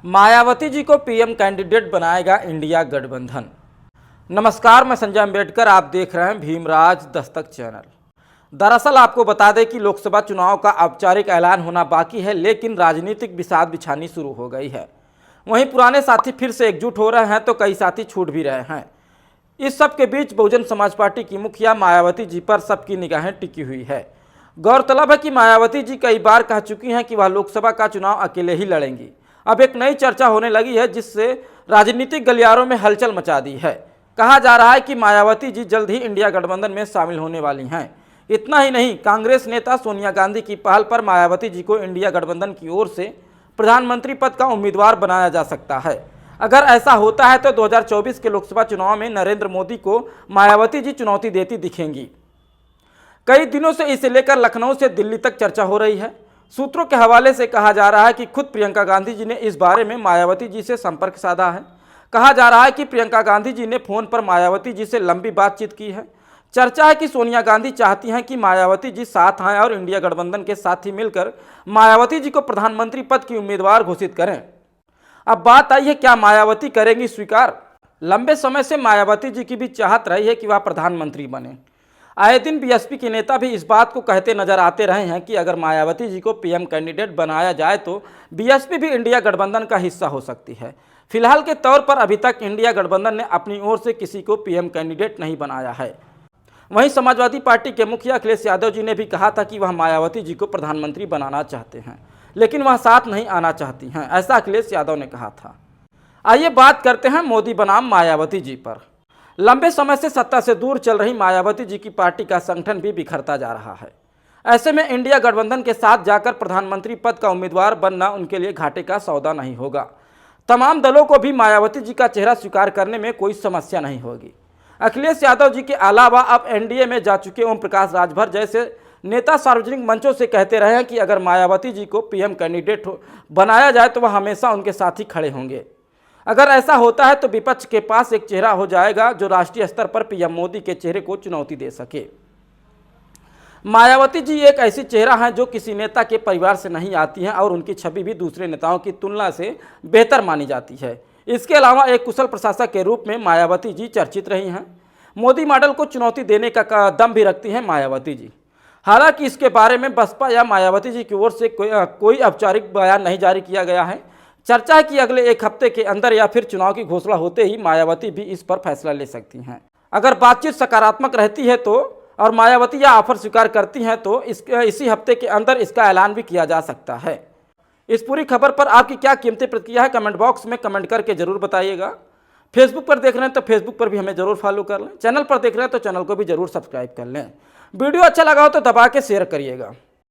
मायावती जी को PM candidate बनाएगा India गठबंधन। नमस्कार, मैं संजय अम्बेडकर, आप देख रहे हैं भीमराज दस्तक चैनल। दरअसल आपको बता दें कि लोकसभा चुनाव का औपचारिक ऐलान होना बाकी है, लेकिन राजनीतिक बिसात बिछानी शुरू हो गई है। वहीं पुराने साथी फिर से एकजुट हो रहे हैं तो कई साथी छूट भी रहे हैं। इस सब के बीच बहुजन समाज पार्टी की मुखिया मायावती जी पर सबकी निगाहें टिकी हुई है। गौरतलब है कि मायावती जी कई बार कह चुकी हैं कि वह लोकसभा का चुनाव अकेले ही लड़ेंगी। अब एक नई चर्चा होने लगी है जिससे राजनीतिक गलियारों में हलचल मचा दी है। कहा जा रहा है कि मायावती जी जल्द ही इंडिया गठबंधन में शामिल होने वाली हैं। इतना ही नहीं, कांग्रेस नेता सोनिया गांधी की पहल पर मायावती जी को इंडिया गठबंधन की ओर से प्रधानमंत्री पद का उम्मीदवार बनाया जा सकता है। अगर ऐसा होता है तो 2024 के लोकसभा चुनाव में नरेंद्र मोदी को मायावती जी चुनौती देती दिखेंगी। कई दिनों से इसे लेकर लखनऊ से दिल्ली तक चर्चा हो रही है। सूत्रों के हवाले से कहा जा रहा है कि खुद प्रियंका गांधी जी ने इस बारे में मायावती जी से संपर्क साधा है। कहा जा रहा है कि प्रियंका गांधी जी ने फोन पर मायावती जी से लंबी बातचीत की है। चर्चा है कि सोनिया गांधी चाहती हैं कि मायावती जी साथ आएं और इंडिया गठबंधन के साथ ही मिलकर मायावती जी को प्रधानमंत्री पद की उम्मीदवार घोषित करें। अब बात आई है, क्या मायावती करेंगी स्वीकार? लंबे समय से मायावती जी की भी चाहत रही है कि वह प्रधानमंत्री बने। आए दिन बीएसपी के नेता भी इस बात को कहते नजर आते रहे हैं कि अगर मायावती जी को पीएम कैंडिडेट बनाया जाए तो बीएसपी भी इंडिया गठबंधन का हिस्सा हो सकती है। फिलहाल के तौर पर अभी तक इंडिया गठबंधन ने अपनी ओर से किसी को पीएम कैंडिडेट नहीं बनाया है। वहीं समाजवादी पार्टी के मुखिया अखिलेश यादव जी ने भी कहा था कि वह मायावती जी को प्रधानमंत्री बनाना चाहते हैं, लेकिन वह साथ नहीं आना चाहती हैं, ऐसा अखिलेश यादव ने कहा था। आइए बात करते हैं मोदी बनाम मायावती जी पर। लंबे समय से सत्ता से दूर चल रही मायावती जी की पार्टी का संगठन भी बिखरता जा रहा है। ऐसे में इंडिया गठबंधन के साथ जाकर प्रधानमंत्री पद का उम्मीदवार बनना उनके लिए घाटे का सौदा नहीं होगा। तमाम दलों को भी मायावती जी का चेहरा स्वीकार करने में कोई समस्या नहीं होगी। अखिलेश यादव जी के अलावा अब एनडीए में जा चुके ओम प्रकाश राजभर जैसे नेता सार्वजनिक मंचों से कहते रहे हैं कि अगर मायावती जी को पीएम कैंडिडेट बनाया जाए तो वह हमेशा उनके साथ ही खड़े होंगे। अगर ऐसा होता है तो विपक्ष के पास एक चेहरा हो जाएगा जो राष्ट्रीय स्तर पर पीएम मोदी के चेहरे को चुनौती दे सके। मायावती जी एक ऐसी चेहरा है जो किसी नेता के परिवार से नहीं आती हैं और उनकी छवि भी दूसरे नेताओं की तुलना से बेहतर मानी जाती है। इसके अलावा एक कुशल प्रशासक के रूप में मायावती जी चर्चित रही हैं। मोदी मॉडल को चुनौती देने का दम भी रखती हैं मायावती जी। हालांकि इसके बारे में बसपा या मायावती जी की ओर से कोई औपचारिक बयान नहीं जारी किया गया है। चर्चा है कि अगले एक हफ्ते के अंदर या फिर चुनाव की घोषणा होते ही मायावती भी इस पर फैसला ले सकती हैं। अगर बातचीत सकारात्मक रहती है तो और मायावती यह ऑफर स्वीकार करती हैं तो इसी हफ्ते के अंदर इसका ऐलान भी किया जा सकता है। इस पूरी खबर पर आपकी क्या कीमती प्रतिक्रिया है, कमेंट बॉक्स में कमेंट करके जरूर बताइएगा। फेसबुक पर देख रहे हैं तो फेसबुक पर भी हमें जरूर फॉलो कर लें। चैनल पर देख रहे हैं तो चैनल को भी जरूर सब्सक्राइब कर लें। वीडियो अच्छा लगा हो तो दबा के शेयर करिएगा।